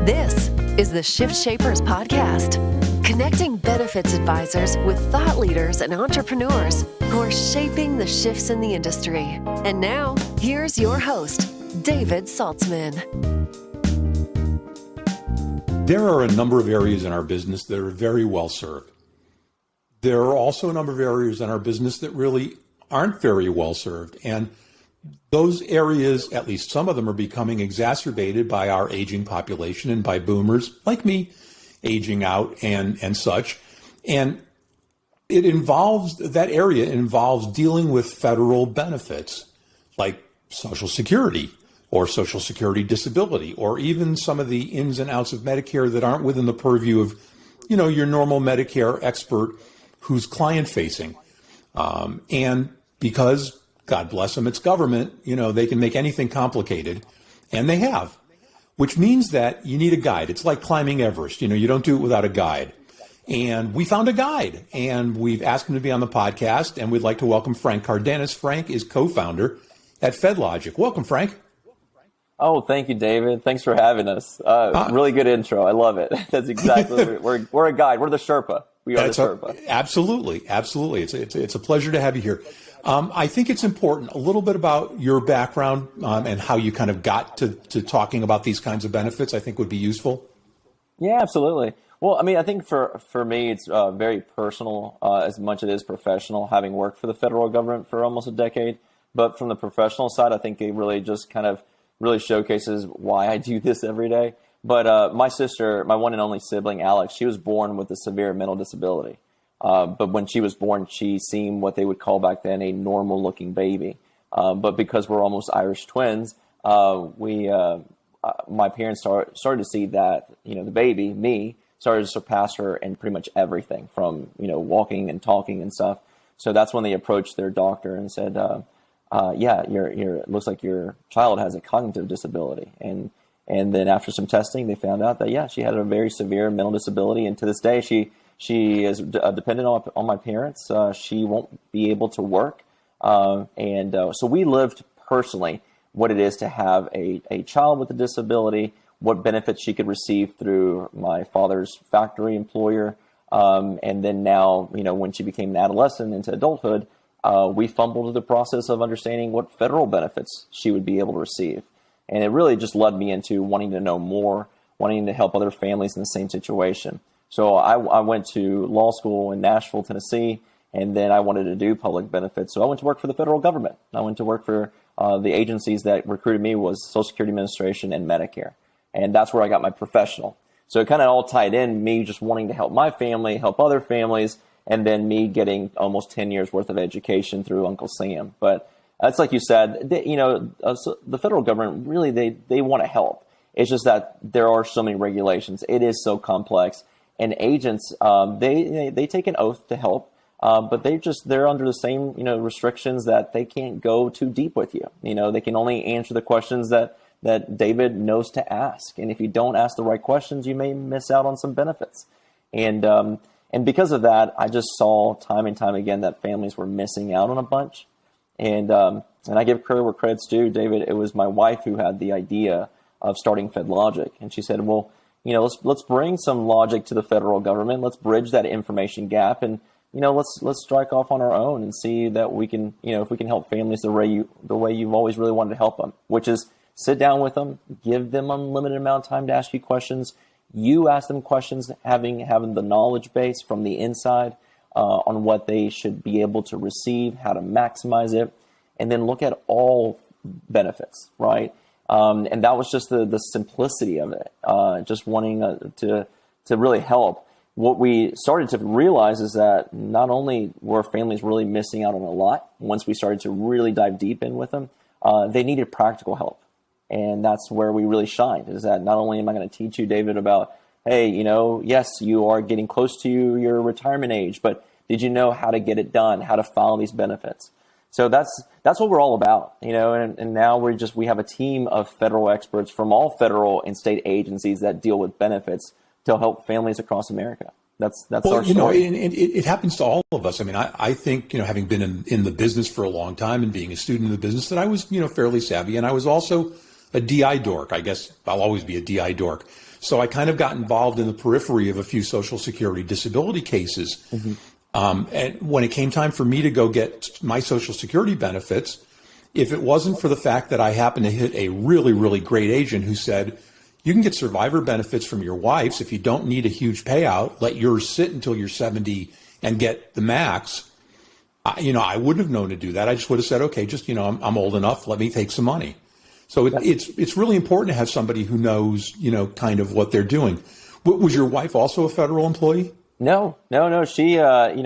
This is the ShiftShapers Podcast, connecting benefits advisors with thought leaders and entrepreneurs who are shaping the shifts in the industry. And now, here's your host, David Saltzman. There are a number of areas in our business that are very well served. There are also a number of areas in our business that really aren't very well served. And those areas, at least some of them, are becoming exacerbated by our aging population and by boomers like me aging out and such. And that area involves dealing with federal benefits like Social Security or Social Security disability, or even some of the ins and outs of Medicare that aren't within the purview of, your normal Medicare expert who's client facing. And because, God bless them, it's government, they can make anything complicated, and they have, which means that you need a guide. It's like climbing Everest. You don't do it without a guide. And we found a guide, and we've asked him to be on the podcast, and we'd like to welcome Frank Cardenas. Frank is co-founder at FEDlogic. Welcome, Frank. Oh, thank you, David. Thanks for having us. Really good intro. I love it. That's exactly we're a guide. We're the Sherpa. We are the Sherpa. Absolutely. It's a pleasure to have you here. I think it's important, a little bit about your background and how you kind of got to talking about these kinds of benefits, I think would be useful. Yeah, absolutely. Well, I think for me, it's very personal as much as it is professional, having worked for the federal government for almost a decade. But from the professional side, I think it really just kind of really showcases why I do this every day. But my sister, my one and only sibling, Alex, she was born with a severe mental disability. But when she was born, she seemed what they would call back then a normal-looking baby. But because we're almost Irish twins, my parents started to see that the baby, me, started to surpass her in pretty much everything from walking and talking and stuff. So that's when they approached their doctor and said, it looks like your child has a cognitive disability. And then after some testing, they found out that she had a very severe mental disability, and to this day she is dependent on my parents. She won't be able to work. So we lived personally what it is to have a child with a disability, what benefits she could receive through my father's factory employer. And then now, when she became an adolescent into adulthood, we fumbled through the process of understanding what federal benefits she would be able to receive. And it really just led me into wanting to know more, wanting to help other families in the same situation. So I went to law school in Nashville, Tennessee, and then I wanted to do public benefits. So I went to work for the federal government. I went to work for the agencies that recruited me was Social Security Administration and Medicare. And that's where I got my professional. So it kind of all tied in, me just wanting to help my family, help other families, and then me getting almost 10 years worth of education through Uncle Sam. But that's like you said, the federal government, really, they want to help. It's just that there are so many regulations. It is so complex. And agents, they take an oath to help, but they're under the same restrictions that they can't go too deep with you. They can only answer the questions that David knows to ask. And if you don't ask the right questions, you may miss out on some benefits. And because of that, I just saw time and time again that families were missing out on a bunch. And I give credit where credit's due, David. It was my wife who had the idea of starting FEDlogic, and she said, "Well, let's bring some logic to the federal government. Let's bridge that information gap, and let's strike off on our own and see that we can, if we can help families the way you've always really wanted to help them, which is sit down with them, give them unlimited amount of time to ask you questions. You ask them questions, having the knowledge base from the inside on what they should be able to receive, how to maximize it, and then look at all benefits, right?" And that was just the simplicity of it, just wanting to really help. What we started to realize is that not only were families really missing out on a lot, once we started to really dive deep in with them, they needed practical help. And that's where we really shined, is that not only am I going to teach you, David, about, hey, yes, you are getting close to your retirement age, but did you know how to get it done, how to file these benefits? So that's what we're all about, and now we have a team of federal experts from all federal and state agencies that deal with benefits to help families across America. That's our story. It happens to all of us. I think, having been in the business for a long time and being a student in the business, that I was, fairly savvy. And I was also a DI dork. I guess I'll always be a DI dork. So I kind of got involved in the periphery of a few Social Security disability cases. Mm-hmm. And when it came time for me to go get my Social Security benefits, if it wasn't for the fact that I happened to hit a really, really great agent who said, you can get survivor benefits from your wife's if you don't need a huge payout, let yours sit until you're 70 and get the max. I wouldn't have known to do that. I just would have said, okay, just, I'm old enough. Let me take some money. So it's really important to have somebody who knows, kind of what they're doing. Was your wife also a federal employee? No. She,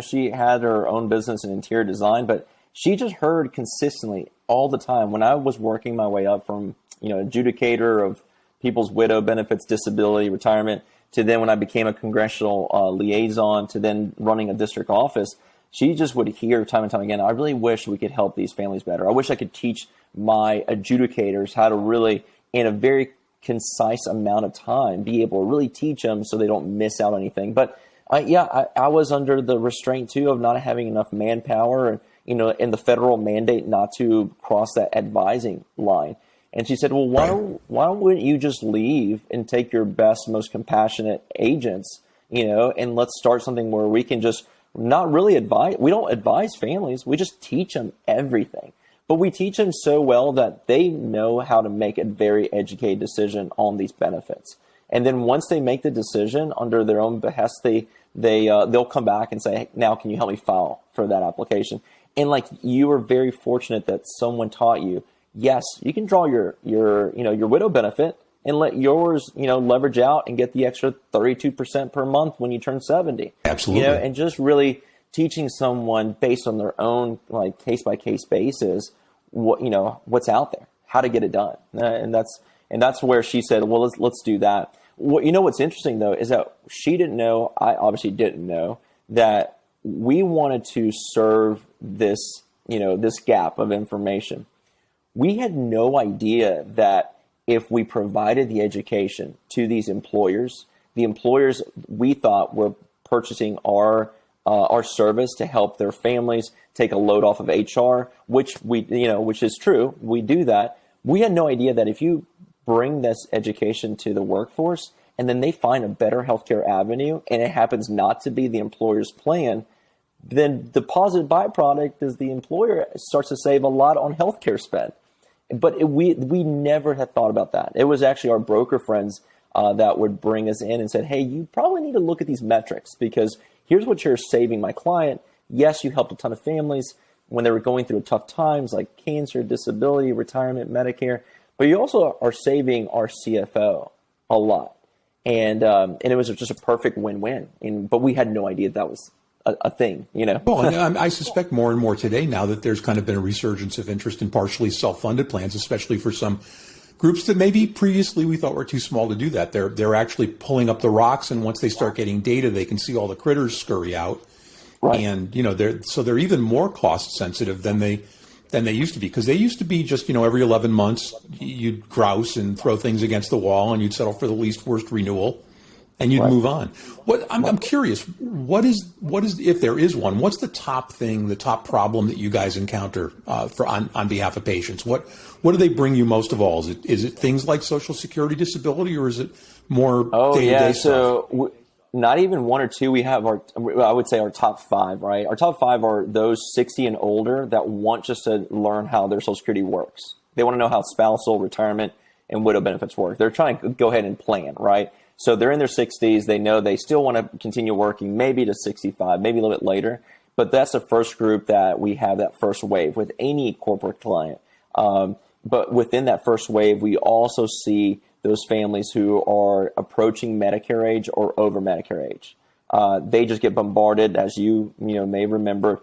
she had her own business in interior design, but she just heard consistently all the time when I was working my way up from, adjudicator of people's widow benefits, disability, retirement, to then when I became a congressional liaison, to then running a district office. She just would hear time and time again, I really wish we could help these families better. I wish I could teach my adjudicators how to really, in a very concise amount of time, be able to really teach them so they don't miss out on anything. But I was under the restraint too of not having enough manpower, and the federal mandate not to cross that advising line. And she said, well, why wouldn't you just leave and take your best, most compassionate agents, and let's start something where we can just not really advise. We don't advise families. We just teach them everything. But we teach them so well that they know how to make a very educated decision on these benefits. And then once they make the decision under their own behest, they'll come back and say, hey, now can you help me file for that application? And like you were very fortunate that someone taught you, yes, you can draw your widow benefit and let yours, leverage out and get the extra 32% per month when you turn 70. Absolutely. And just really teaching someone based on their own like case by case basis, what's out there, how to get it done. And that's where she said, well, let's do that. What's interesting though, is that she didn't know, I obviously didn't know that we wanted to serve this, this gap of information. We had no idea that if we provided the education to these employers, the employers we thought were purchasing our service to help their families take a load off of HR, which which is true. We do that. We had no idea that if you bring this education to the workforce and then they find a better healthcare avenue and it happens not to be the employer's plan, then the positive byproduct is the employer starts to save a lot on healthcare spend. But we never had thought about that. It was actually our broker friends that would bring us in and said, hey, you probably need to look at these metrics because here's what you're saving my client. Yes, you helped a ton of families when they were going through tough times like cancer, disability, retirement, Medicare, but you also are saving our CFO a lot. And it was just a perfect win-win. But we had no idea that was a thing, Well, and I suspect more and more today now that there's kind of been a resurgence of interest in partially self-funded plans, especially for some groups that maybe previously we thought were too small to do that. They're actually pulling up the rocks, and once they start getting data, they can see all the critters scurry out. Right. And they're even more cost sensitive than they used to be, because they used to be just every 11 months you'd grouse and throw things against the wall and you'd settle for the least worst renewal. And you'd move on. I'm curious, what is if there is one? What's the top thing, the top problem that you guys encounter on behalf of patients? What do they bring you most of all? Is it things like Social Security disability, or is it more day-to-day stuff? So not even one or two. We have I would say our top five. Right, our top five are those 60 and older that want just to learn how their Social Security works. They want to know how spousal, retirement, and widow benefits work. They're trying to go ahead and plan. Right. So they're in their 60s. They know they still want to continue working, maybe to 65, maybe a little bit later. But that's the first group that we have that first wave with any corporate client. But within that first wave, we also see those families who are approaching Medicare age or over Medicare age. They just get bombarded, as you may remember,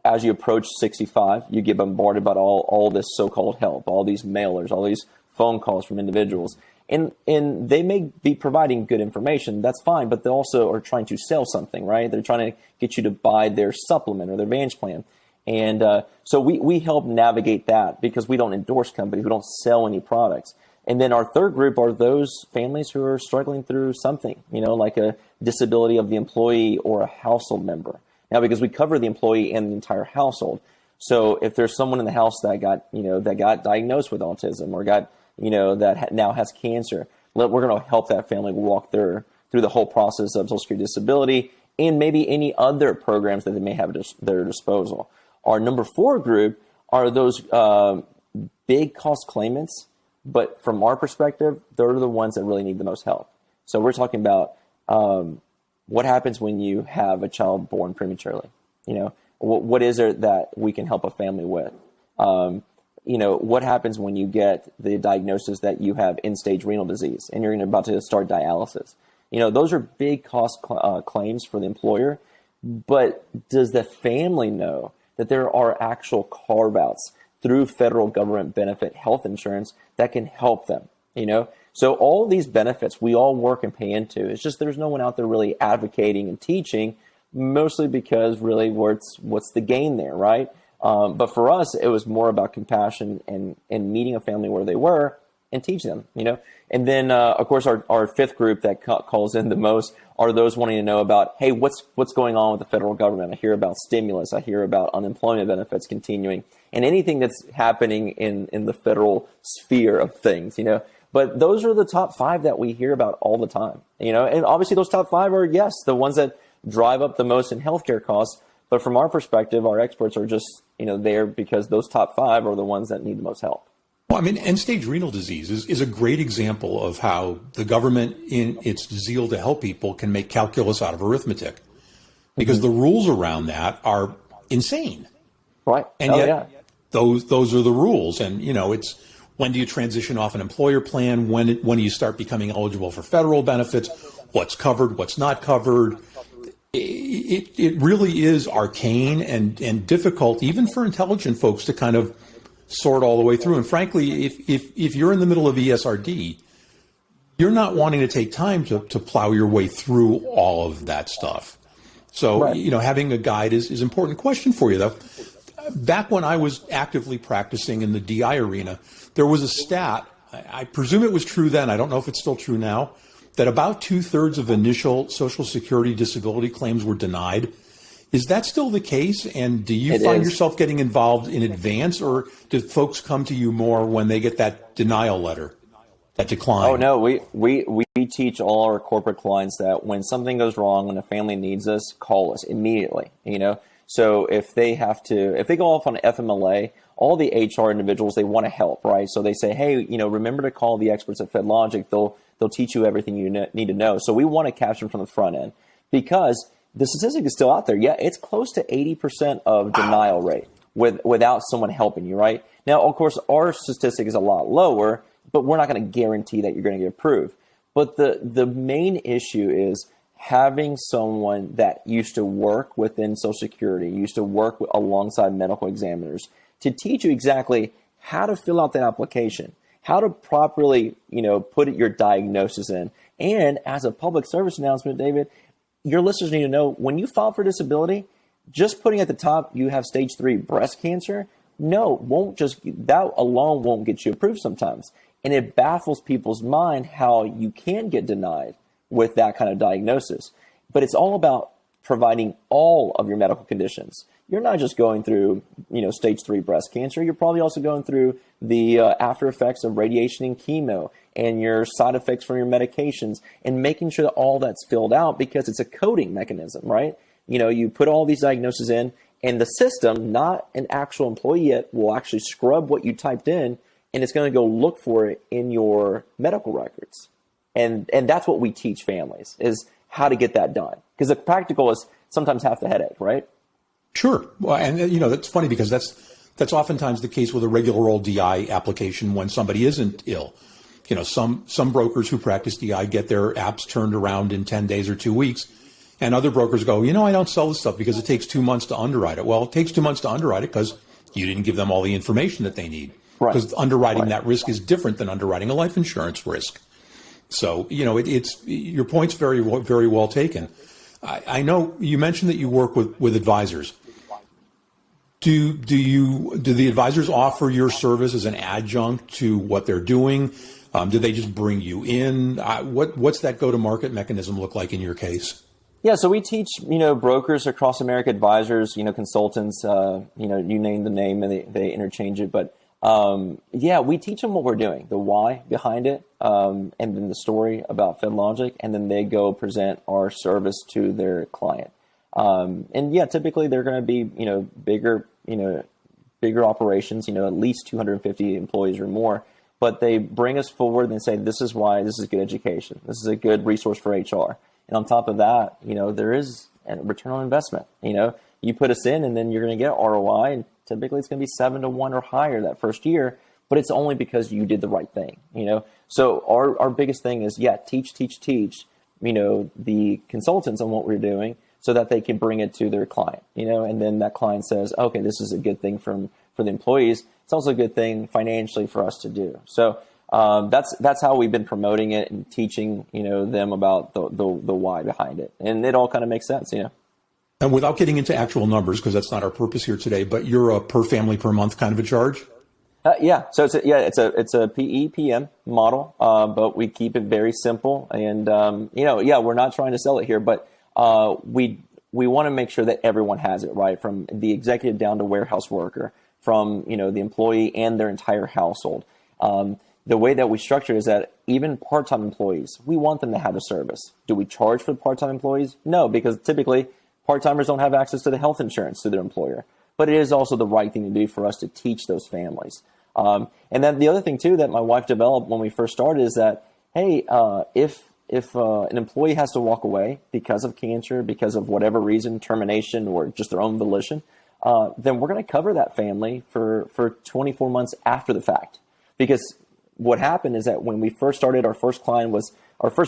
as you approach 65, you get bombarded by all this so-called help, all these mailers, all these phone calls from individuals. And they may be providing good information, that's fine, but they also are trying to sell something, right? They're trying to get you to buy their supplement or their Advantage plan. And so we help navigate that because we don't endorse companies, we don't sell any products. And then our third group are those families who are struggling through something, like a disability of the employee or a household member. Now, because we cover the employee and the entire household. So if there's someone in the house that got diagnosed with autism or got that now has cancer. We're going to help that family walk through the whole process of Social Security disability and maybe any other programs that they may have at their disposal. Our number 4 group are those big cost claimants, but from our perspective, they're the ones that really need the most help. So we're talking about what happens when you have a child born prematurely. What is there that we can help a family with? What happens when you get the diagnosis that you have end-stage renal disease and you're about to start dialysis? Those are big cost claims for the employer, but does the family know that there are actual carve-outs through federal government benefit health insurance that can help them? So all these benefits we all work and pay into. It's just there's no one out there really advocating and teaching, mostly because really what's the gain there, right? But for us, it was more about compassion and meeting a family where they were and teach them, And then, of course, our 5th group that calls in the most are those wanting to know about, hey, what's going on with the federal government? I hear about stimulus. I hear about unemployment benefits continuing and anything that's happening in the federal sphere of things, But those are the top 5 that we hear about all the time, And obviously those top 5 are, yes, the ones that drive up the most in healthcare costs. But from our perspective, our experts are just, there because those top 5 are the ones that need the most help. Well, end-stage renal disease is a great example of how the government, in its zeal to help people, can make calculus out of arithmetic, because the rules around that are insane. Right. And yet those are the rules. And, it's when do you transition off an employer plan? When do you start becoming eligible for federal benefits? What's covered? What's not covered? It really is arcane and difficult, even for intelligent folks, to kind of sort all the way through. And frankly, if you're in the middle of ESRD, you're not wanting to take time to plow your way through all of that stuff. So, right. Having a guide is important. Question for you, though. Back when I was actively practicing in the DI arena, there was a stat, I presume it was true then, I don't know if it's still true now, that about 2/3 of initial Social Security disability claims were denied. Is that still the case? And do you find yourself getting involved in advance, or do folks come to you more when they get that denial letter, that decline? Oh, no, we teach all our corporate clients that when something goes wrong, when a family needs us, call us immediately, So if they go off on FMLA, all the HR individuals, they want to help, right? So they say, hey, remember to call the experts at FEDlogic. They'll teach you everything you need to know. So we want to capture from the front end, because the statistic is still out there. Yeah, it's close to 80% of denial rate without someone helping you, right? Now, of course, our statistic is a lot lower, but we're not going to guarantee that you're going to get approved. But the main issue is having someone that used to work within Social Security, used to work alongside medical examiners, to teach you exactly how to fill out that application, how to properly, put your diagnosis in. And as a public service announcement, David, your listeners need to know, when you file for disability, just putting at the top you have stage 3 breast cancer, that alone won't get you approved sometimes. And it baffles people's mind how you can get denied with that kind of diagnosis. But it's all about providing all of your medical conditions. You're not just going through, stage 3 breast cancer. You're probably also going through the after effects of radiation and chemo and your side effects from your medications, and making sure that all that's filled out, because it's a coding mechanism, right? You put all these diagnoses in, and the system, not an actual employee yet, will actually scrub what you typed in, and it's going to go look for it in your medical records. And that's what we teach families, is how to get that done. Because the practical is sometimes half the headache, right? Sure. Well, and that's funny, because that's oftentimes the case with a regular old DI application when somebody isn't ill. Some brokers who practice DI get their apps turned around in 10 days or 2 weeks. And other brokers go, I don't sell this stuff because it takes 2 months to underwrite it. Well, it takes 2 months to underwrite it because you didn't give them all the information that they need. Right. Because underwriting that risk is different than underwriting a life insurance risk. So, it's your point's very, very well taken. I know you mentioned that you work with advisors. Do the advisors offer your service as an adjunct to what they're doing? Do they just bring you in? What's that go-to-market mechanism look like in your case? Yeah, so we teach, brokers across America, advisors, consultants, you name the name, and they interchange it. But we teach them what we're doing, the why behind it, and then the story about FEDlogic, and then they go present our service to their client. Typically they're going to be, bigger operations, at least 250 employees or more, but they bring us forward and say, this is why this is good education. This is a good resource for HR. And on top of that, there is a return on investment. You put us in and then you're going to get ROI, and typically it's going to be 7 to 1 or higher that first year, but it's only because you did the right thing, So our biggest thing is, teach, the consultants on what we're doing so that they can bring it to their client, and then that client says, okay, this is a good thing for the employees. It's also a good thing financially for us to do. So that's how we've been promoting it and teaching, them about the why behind it. And it all kind of makes sense, And without getting into actual numbers, because that's not our purpose here today, but you're a per family per month kind of a charge? So it's a PEPM model, but we keep it very simple. And, we're not trying to sell it here, but we want to make sure that everyone has it, right? From the executive down to warehouse worker, from, the employee and their entire household. The way that we structure is that even part-time employees, we want them to have a service. Do we charge for part-time employees? No, because typically part-timers don't have access to the health insurance to their employer. But it is also the right thing to do for us to teach those families. And then the other thing, too, that my wife developed when we first started is that, hey, if an employee has to walk away because of cancer, because of whatever reason, termination, or just their own volition, then we're going to cover that family for 24 months after the fact. Because what happened is that when we first started, our first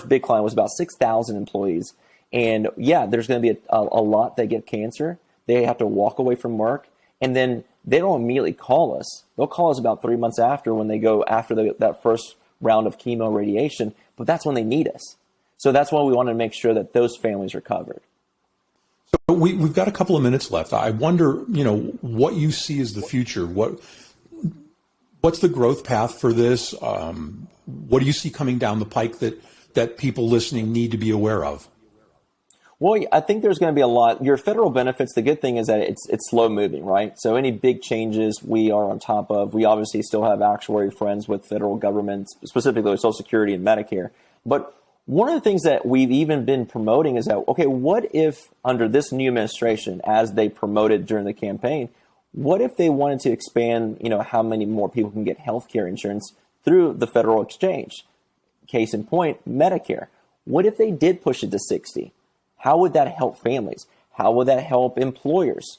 big client was about 6,000 employees. And there's going to be a lot that get cancer. They have to walk away from work, and then they don't immediately call us. They'll call us about 3 months after, when they go after that first round of chemo radiation, but that's when they need us. So that's why we want to make sure that those families are covered. So we've got a couple of minutes left. I wonder, what you see as the future. What's the growth path for this? What do you see coming down the pike that people listening need to be aware of? Well, I think there's going to be a lot. Your federal benefits, the good thing is that it's slow moving, right? So any big changes we are on top of. We obviously still have actuary friends with federal government, specifically with Social Security and Medicare. But one of the things that we've even been promoting is that, okay, what if under this new administration, as they promoted during the campaign, what if they wanted to expand, how many more people can get health care insurance through the federal exchange? Case in point, Medicare. What if they did push it to 60? How would that help families? How would that help employers?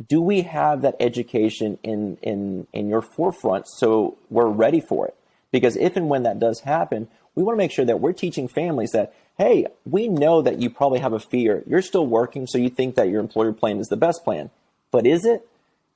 Do we have that education in your forefront so we're ready for it? Because if and when that does happen, we want to make sure that we're teaching families that, hey, we know that you probably have a fear. You're still working, so you think that your employer plan is the best plan. But is it?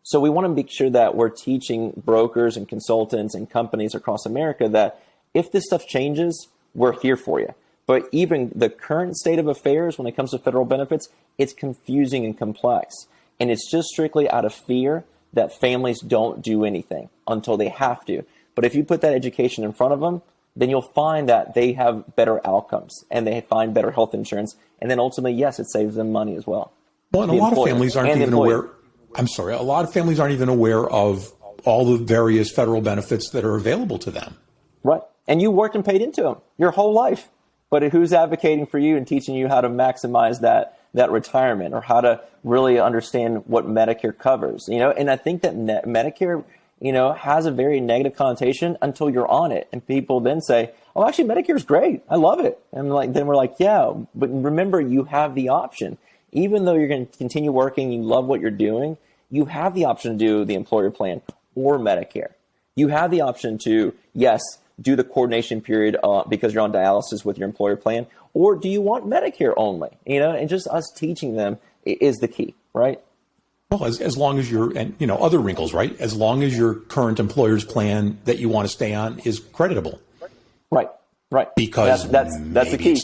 So we want to make sure that we're teaching brokers and consultants and companies across America that if this stuff changes, we're here for you. But even the current state of affairs when it comes to federal benefits, it's confusing and complex. And it's just strictly out of fear that families don't do anything until they have to. But if you put that education in front of them, then you'll find that they have better outcomes and they find better health insurance. And then ultimately, yes, it saves them money as well. Well, and a lot of families aren't even aware. A lot of families aren't even aware of all the various federal benefits that are available to them. Right. And you worked and paid into them your whole life. But who's advocating for you and teaching you how to maximize that retirement, or how to really understand what Medicare covers? And I think that Medicare, has a very negative connotation until you're on it. And people then say, oh, actually, Medicare's great. I love it. And then we're like, yeah, but remember, you have the option. Even though you're going to continue working, you love what you're doing, you have the option to do the employer plan or Medicare. You have the option to, yes, do the coordination period because you're on dialysis with your employer plan, or do you want Medicare only? And just us teaching them is the key, right? Well, as long as you're, and other wrinkles, right? As long as your current employer's plan that you want to stay on is creditable. Right. Because that's the key.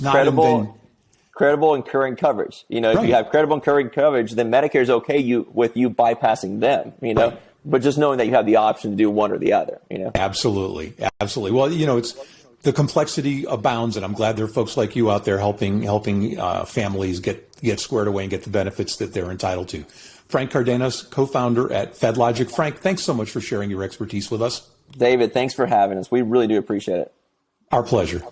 Credible and current coverage. If you have credible and current coverage, then Medicare is okay with you bypassing them. Right. But just knowing that you have the option to do one or the other, Absolutely. Well, it's the complexity abounds, and I'm glad there are folks like you out there helping families get squared away and get the benefits that they're entitled to. Frank Cardenas, co-founder at FEDlogic. Frank, thanks so much for sharing your expertise with us. David, thanks for having us. We really do appreciate it. Our pleasure.